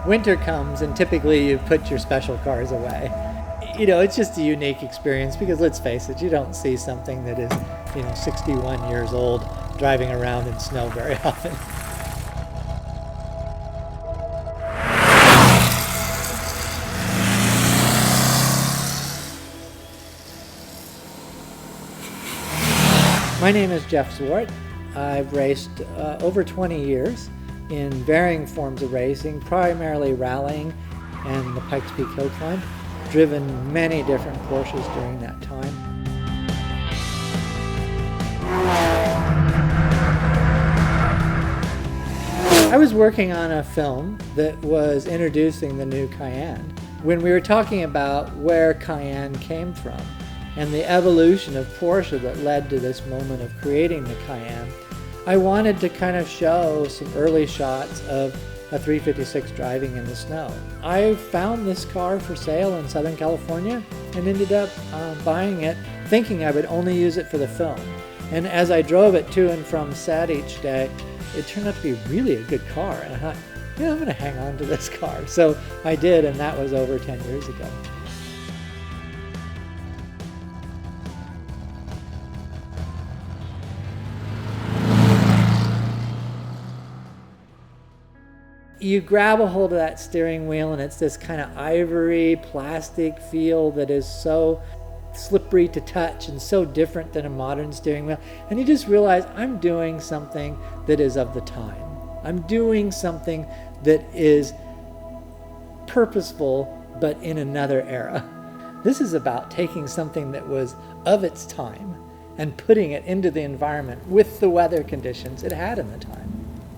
Winter comes and typically you put your special cars away. You know, it's just a unique experience because let's face it, you don't see something that is, 61 years old driving around in snow very often. My name is Jeff Zwart. I've raced over 20 years in varying forms of racing, primarily rallying and the Pikes Peak hill climb. Driven many different Porsches during that time. I was working on a film that was introducing the new Cayenne when we were talking about where Cayenne came from and the evolution of Porsche that led to this moment of creating the Cayenne. I wanted to kind of show some early shots of a 356 driving in the snow. I found this car for sale in Southern California and ended up buying it thinking I would only use it for the film. And as I drove it to and from set each day, it turned out to be really a good car. And I thought, I'm going to hang on to this car. So I did, and that was over 10 years ago. You grab a hold of that steering wheel and it's this kind of ivory plastic feel that is so slippery to touch and so different than a modern steering wheel. And you just realize I'm doing something that is of the time. I'm doing something that is purposeful but in another era. This is about taking something that was of its time and putting it into the environment with the weather conditions it had in the time.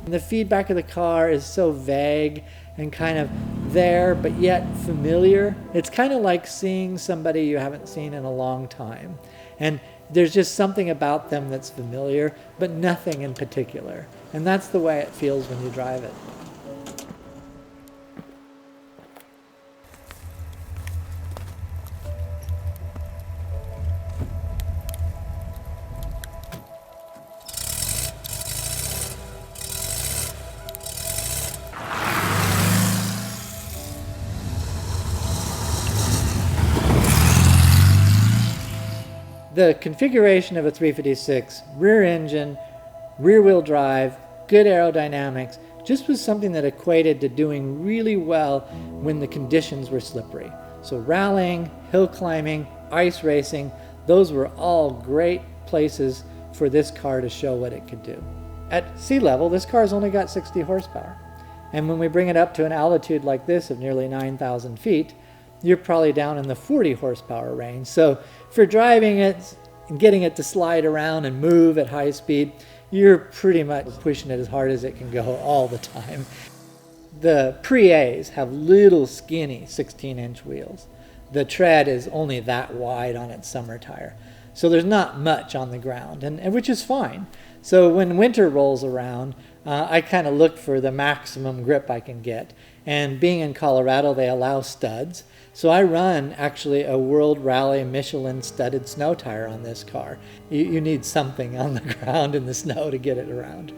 And the feedback of the car is so vague and kind of there, but yet familiar. It's kind of like seeing somebody you haven't seen in a long time. And there's just something about them that's familiar, but nothing in particular. And that's the way it feels when you drive it. The configuration of a 356, rear engine, rear wheel drive, good aerodynamics, just was something that equated to doing really well when the conditions were slippery. So rallying, hill climbing, ice racing, those were all great places for this car to show what it could do. At sea level, this car's only got 60 horsepower. And when we bring it up to an altitude like this of nearly 9,000 feet, you're probably down in the 40 horsepower range. So for driving it and getting it to slide around and move at high speed, you're pretty much pushing it as hard as it can go all the time. The Pre-A's have little skinny 16-inch wheels. The tread is only that wide on its summer tire. So there's not much on the ground, and which is fine. So when winter rolls around, I kind of look for the maximum grip I can get. And being in Colorado, they allow studs. So I run actually a World Rally Michelin studded snow tire on this car. You need something on the ground in the snow to get it around.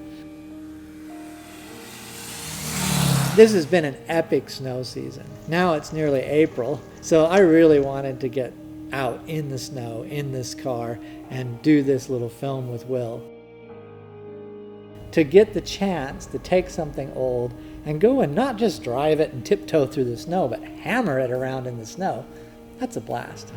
This has been an epic snow season. Now it's nearly April, so I really wanted to get out in the snow in this car and do this little film with Will. To get the chance to take something old and go and not just drive it and tiptoe through the snow, but hammer it around in the snow, that's a blast.